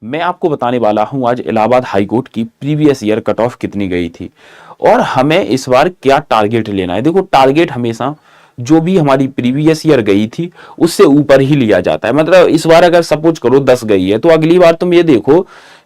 मैं आपको बताने वाला हूं आज इलाहाबाद हाई कोर्ट की प्रीवियस ईयर कट ऑफ कितनी गई थी और हमें इस बार क्या टारगेट लेना है। देखो, टारगेट हमेशा जो भी हमारी प्रीवियस ईयर गई थी उससे ऊपर ही लिया जाता है। मतलब इस बार अगर सपोज करो 10 गई है तो अगली बार तुम ये देखो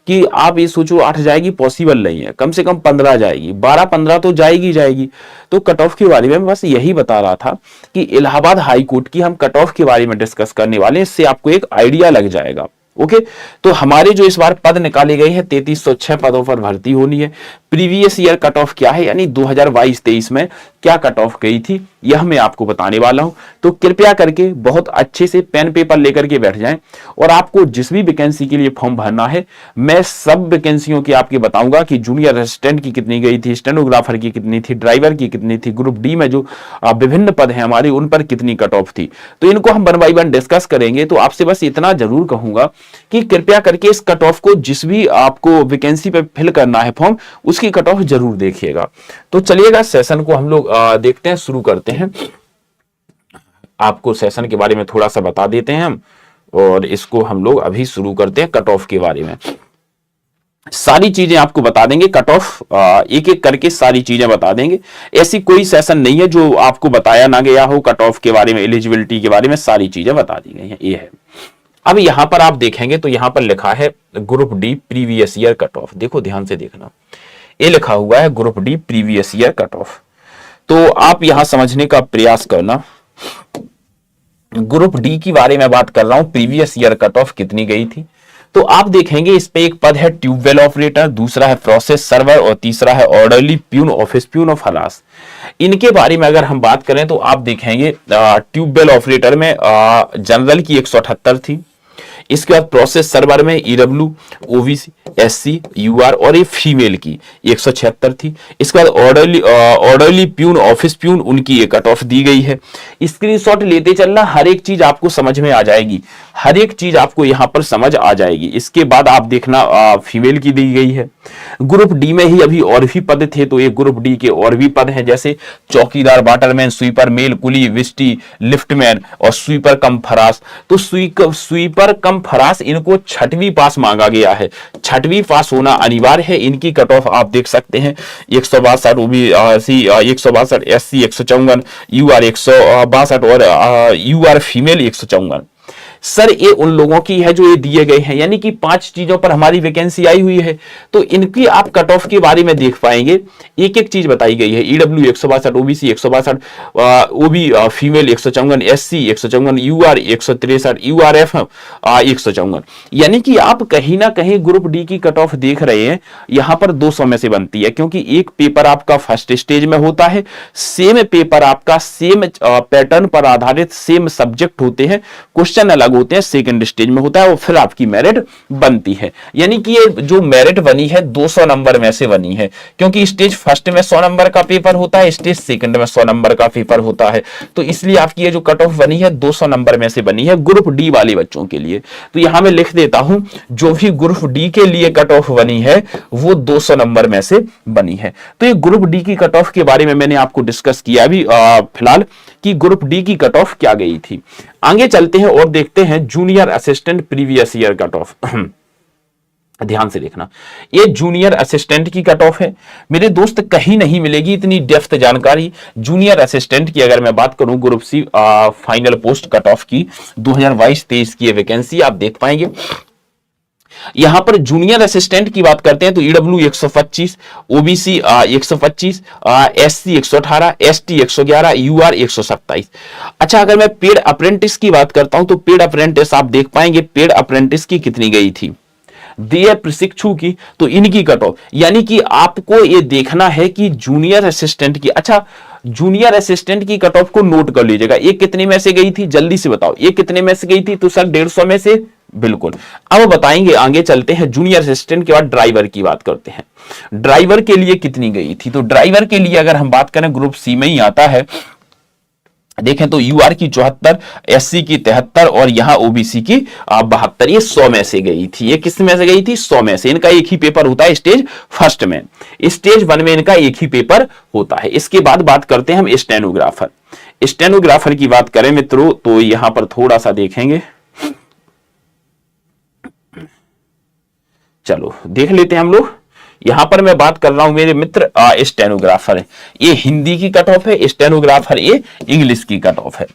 कि आप ये सोचो 8 जाएगी, पॉसिबल नहीं है। कम से कम 15 जाएगी, 12-15 तो जाएगी जाएगी। तो कट ऑफ के बारे में बस यही बता रहा था कि इलाहाबाद हाई कोर्ट की हम कट ऑफ के बारे में डिस्कस करने वाले हैं, इससे आपको एक आइडिया लग जाएगा। ओके, तो हमारे जो इस बार पद निकाले गए हैं 3306 पदों पर भर्ती होनी है। प्रीवियस ईयर कट ऑफ क्या है, यानी 2022-23 में क्या कट ऑफ गई थी, यह मैं आपको बताने वाला हूं। तो कृपया करके बहुत अच्छे से पेन पेपर लेकर के बैठ जाएं और आपको जिस भी वैकेंसी के लिए फॉर्म भरना है मैं सब वैकेंसियों की आपके बताऊंगा कि जूनियर असिस्टेंट की कितनी गई थी, स्टेनोग्राफर की कितनी थी, ड्राइवर की कितनी थी, ग्रुप डी में जो विभिन्न पद हैं हमारे उन पर कितनी कट ऑफ थी। तो इनको हम 1 बाय 1 डिस्कस करेंगे। तो आपसे बस इतना जरूर कहूंगा कि कृपया करके इस कट ऑफ को जिस भी आपको वैकेंसी पे फिल करना है फॉर्म उसकी कट ऑफ जरूर देखिएगा। तो चलिएगा सेशन को हम लोग देखते हैं, शुरू करते हैं। आपको सेशन के बारे में थोड़ा सा बता देते हैं हम और इसको हम लोग अभी शुरू करते हैं। कट ऑफ के बारे में सारी चीजें आपको बता देंगे, कट ऑफ एक एक करके सारी चीजें बता देंगे। ऐसी कोई सेशन नहीं है जो आपको बताया ना गया हो। कट ऑफ के बारे में, एलिजिबिलिटी के बारे में सारी चीजें बता दी गई हैं। ये है। अब यहां पर आप देखेंगे तो यहां पर लिखा है group D previous year cut off. देखो ध्यान से देखना, ये लिखा हुआ है group D previous year cut off. तो आप यहां समझने का प्रयास करना। ग्रुप डी की बारे में बात कर रहा हूं, प्रीवियस ईयर कट ऑफ कितनी गई थी। तो आप देखेंगे इस पे एक पद है ट्यूबवेल ऑपरेटर, दूसरा है प्रोसेस सर्वर और तीसरा है orderly peon office peon of हलास। इनके बारे में अगर हम बात करें तो आप देखेंगे ट्यूबवेल ऑपरेटर में जनरल की 178 थी। इसके बाद प्रोसेस सर्वर में ईडब्ल्यू, ओबीसी, एससी, यूआर और ये फीमेल की 176 थी। इसके बाद ऑर्डरली प्यून ऑफिस प्यून उनकी ये कट ऑफ दी गई है। स्क्रीनशॉट लेते चलना, हर एक चीज आपको समझ में आ जाएगी, हर एक चीज आपको यहां पर समझ आ जाएगी। इसके बाद आप देखना फीमेल की दी गई है। ग्रुप डी में ही अभी और भी पद थे, तो ये ग्रुप डी के और भी पद हैं, जैसे चौकीदार, वाटरमैन, स्वीपर, मेल कुली, विस्टी, लिफ्टमैन और स्वीपर कम फरास। तो स्वीपर कम फरास इनको 6वीं पास मांगा गया है, 6वीं पास होना अनिवार्य है। इनकी कट ऑफ आप देख सकते हैं 162 ओबीसी, 162 एससी, 154 यूआर 162 और यूआर फीमेल 154। सर ये उन लोगों की है जो ये दिए गए हैं, यानी कि 5 चीजों पर हमारी वैकेंसी आई हुई है। तो इनकी आप कट ऑफ के बारे में देख पाएंगे, एक एक चीज बताई गई है। ईडब्ल्यू 162, ओबीसी 162, ओबी फीमेल 154, एससी 154, यूआर 163, यूआरएफ 154। यानी कि आप कहीं ना कहीं ग्रुप डी की कट ऑफ देख रहे हैं, यहां पर 200 में से बनती है, क्योंकि एक पेपर आपका फर्स्ट स्टेज में होता है, सेम पेपर आपका सेम पैटर्न पर आधारित सेम सब्जेक्ट होते हैं, क्वेश्चन अलग होते हैं, सेकंड स्टेज में होता है और फिर आपकी मेरिट बनती है। यानी कि ये जो मेरिट बनी है 200 नंबर में से बनी है, क्योंकि स्टेज फर्स्ट में 100 नंबर का पेपर होता है, स्टेज सेकंड में 100 नंबर का पेपर होता है। तो इसलिए आपकी ये जो कट ऑफ बनी है 200 नंबर में से बनी है ग्रुप डी वाले बच्चों के लिए। तो यहां मैं लिख देता हूं, जो भी ग्रुप डी के लिए कट ऑफ बनी है वो 200 नंबर में से बनी है। तो ये ग्रुप डी की कट ऑफ के बारे में मैंने आपको डिस्कस किया अभी फिलहाल कि ग्रुप डी की कट ऑफ क्या गई थी। आगे चलते हैं और देखते हैं junior assistant previous year cut off. ध्यान से देखना, ये जूनियर असिस्टेंट की कट ऑफ है मेरे दोस्त, कहीं नहीं मिलेगी इतनी डेप्थ जानकारी। जूनियर असिस्टेंट की अगर मैं बात करूं group C final post cut off की 2022-23 की वैकेंसी आप देख पाएंगे। यहां पर जूनियर असिस्टेंट की बात करते हैं तो EWS 125, OBC 125, SC 118, ST 111, UR 127। अच्छा, अगर मैं पेड अप्रेंटिस की बात करता हूं तो पेड अप्रेंटिस आप देख पाएंगे, पेड अप्रेंटिस की कितनी गई थी, देय प्रशिक्षु की। तो इनकी कट ऑफ, यानी कि आपको यह देखना है कि जूनियर असिस्टेंट की, अच्छा जूनियर असिस्टेंट की कट ऑफ को नोट कर लीजिएगा। ये कितने में से गई थी, जल्दी से बताओ, ये कितने में से गई थी? तो सर 150 में से, बिल्कुल। अब बताएंगे, आगे चलते हैं। जूनियर असिस्टेंट के बाद ड्राइवर की बात करते हैं। ड्राइवर के लिए कितनी गई थी? तो ड्राइवर के लिए अगर हम बात करें ग्रुप सी में ही आता है, देखें तो यूआर की 74, एससी की 73 और यहां ओबीसी की 72। ये 100 में से गई थी। ये किस में से गई थी? 100 में से। इनका एक ही पेपर होता है स्टेज फर्स्ट में, स्टेज 1 में इनका एक ही पेपर होता है। इसके बाद बात करते हैं हम स्टेनोग्राफर। स्टेनोग्राफर की बात करें मित्रों, तो यहां पर थोड़ा सा देखेंगे, चलो देख लेते हैं हम लोग। यहां पर मैं बात कर रहा हूं मेरे मित्र स्टेनोग्राफर है, ये हिंदी की कट ऑफ है, स्टेनोग्राफर ये इंग्लिश की कट ऑफ है।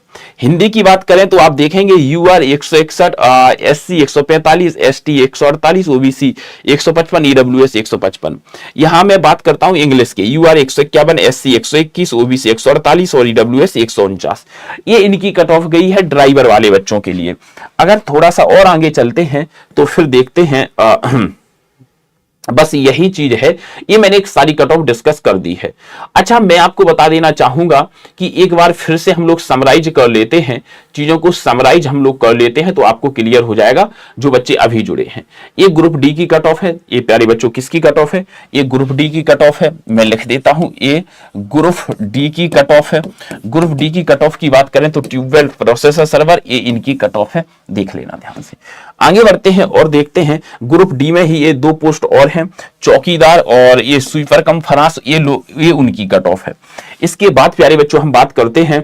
हिंदी की बात करें तो आप देखेंगे UR 161, SC 145, ST 148, OBC 155, EWS 155। यहां मैं बात करता हूं इंग्लिश के, यूआर 151, एससी 121, ओबीसी 148 और ईडब्ल्यूएस 149। ये इनकी कट ऑफ गई है ड्राइवर वाले बच्चों के लिए। अगर थोड़ा सा और आगे चलते हैं तो फिर देखते हैं बस यही चीज है, ये मैंने एक सारी कट ऑफ डिस्कस कर दी है। अच्छा, मैं आपको बता देना चाहूंगा कि एक बार फिर से हम लोग समराइज कर लेते हैं, चीजों को समराइज हम लोग कर लेते हैं तो आपको क्लियर हो जाएगा जो बच्चे अभी जुड़े हैं। ये ग्रुप डी की कट ऑफ है, ये प्यारे बच्चों किसकी कट ऑफ है, ये ग्रुप डी की कट ऑफ है। मैं लिख देता हूं, ये ग्रुप डी की कट ऑफ है। ग्रुप डी की कट ऑफ की बात करें तो ट्यूबवेल प्रोसेसर सर्वर, ये इनकी कट ऑफ है, देख लेना ध्यान से। आगे बढ़ते हैं और देखते हैं ग्रुप डी में ही ये 2 पोस्ट और हैं, चौकीदार और ये स्वीपर कम फरास, ये उनकी कट ऑफ है। इसके बाद प्यारे बच्चों हम बात करते हैं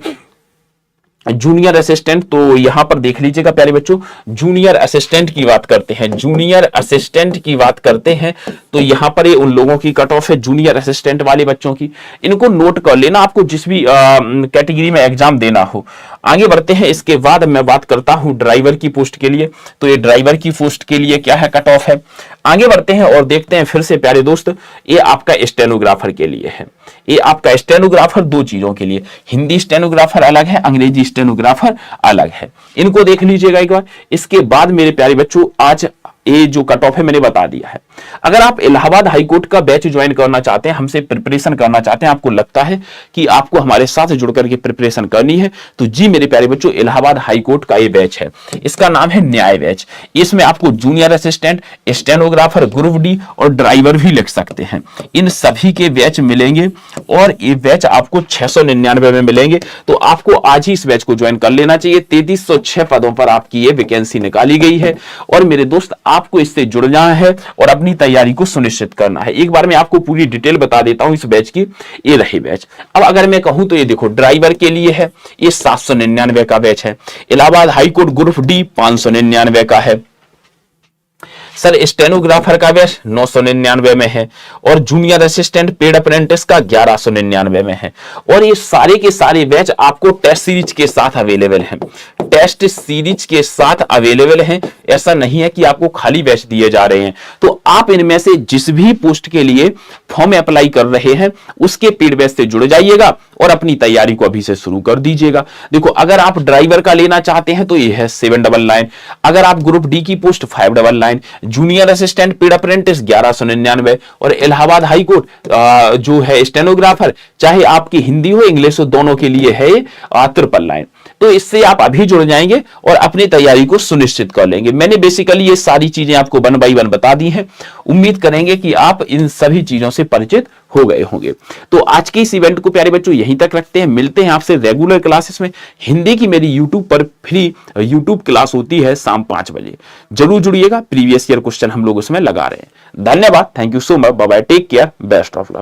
जूनियर असिस्टेंट, तो यहां पर देख लीजिएगा प्यारे बच्चों, जूनियर असिस्टेंट की बात करते हैं, जूनियर असिस्टेंट की बात करते हैं तो यहां पर ये उन लोगों की कट ऑफ है, जूनियर असिस्टेंट वाले बच्चों की। इनको नोट कर लेना आपको जिस भी कैटेगरी में एग्जाम देना हो। आगे बढ़ते हैं, इसके बाद मैं बात करता हूं ड्राइवर की पोस्ट के लिए, तो ये ड्राइवर की पोस्ट के लिए क्या है, कट ऑफ है। आगे बढ़ते हैं और देखते हैं फिर से प्यारे दोस्त, ये आपका स्टेनोग्राफर के लिए है। ये आपका स्टेनोग्राफर 2 चीजों के लिए, हिंदी स्टेनोग्राफर अलग है, अंग्रेजी स्टेनोग्राफर अलग है, इनको देख लीजिएगा एक बार। इसके बाद मेरे प्यारे बच्चों आज ये जो कट ऑफ है मैंने बता दिया है। अगर आप इलाहाबाद हाईकोर्ट का बैच ज्वाइन करना चाहते हैं, हमसे प्रिपरेशन करना चाहते हैं, आपको लगता है कि आपको हमारे साथ जुड़कर के प्रिपरेशन करनी है, तो जी मेरे प्यारे बच्चों, इलाहाबाद हाईकोर्ट का ये बैच है, इसका नाम है न्याय बैच। इसमें आपको junior assistant, stenographer, group D और ड्राइवर भी लिख सकते हैं, इन सभी के बैच मिलेंगे और ये बैच आपको 699 में मिलेंगे। तो आपको आज ही इस बैच को ज्वाइन कर लेना चाहिए। 3306 पदों पर आपकी ये वैकेंसी निकाली गई है और मेरे दोस्त आपको इससे जुड़ना है और अपनी तैयारी को सुनिश्चित करना है। एक बार मैं आपको पूरी डिटेल बता देता हूं इस बैच की। ये रही बैच। अब अगर मैं कहूं तो ये देखो, ड्राइवर के लिए है, ये 799 का बैच है। इलाहाबाद हाईकोर्ट ग्रुप डी 599 का है। सर स्टेनोग्राफर का बैच 999 में है और जूनियर असिस्टेंट पेड अप्रेंटिस का 1199 में है। और ये सारे के सारे बैच आपको टेस्ट सीरीज के साथ अवेलेबल हैं, टेस्ट सीरीज के साथ अवेलेबल हैं। ऐसा नहीं है कि आपको खाली बैच दिए जा रहे हैं। तो आप इनमें से जिस भी पोस्ट के लिए फॉर्म अप्लाई कर रहे हैं उसके पेड बैच से जुड़ जाइएगा और अपनी तैयारी को अभी से शुरू कर दीजिएगा। देखो, अगर आप ड्राइवर का लेना चाहते हैं तो ये है 799, अगर आप ग्रुप डी की post 599, junior assistant paid apprentice 1199 और इलाहाबाद हाईकोर्ट जो है स्टेनोग्राफर, चाहे आपकी हिंदी हो इंग्लिश हो, दोनों के लिए है 999। तो इससे आप अभी जुड़ जाएंगे और अपनी तैयारी को सुनिश्चित कर लेंगे। मैंने बेसिकली ये सारी चीजें आपको 1 बाय 1 बता दी हैं। उम्मीद करेंगे कि आप इन सभी चीजों से परिचित हो गए होंगे। तो आज के इस इवेंट को प्यारे बच्चों यहीं तक रखते हैं। मिलते हैं आपसे रेगुलर क्लासेस में। हिंदी की मेरी यूट्यूब पर फ्री यूट्यूब क्लास होती है शाम 5 बजे, जरूर जुड़िएगा। प्रीवियस ईयर क्वेश्चन हम लोग उसमें लगा रहे हैं। धन्यवाद, thank you so much, bye bye, take care, best of luck.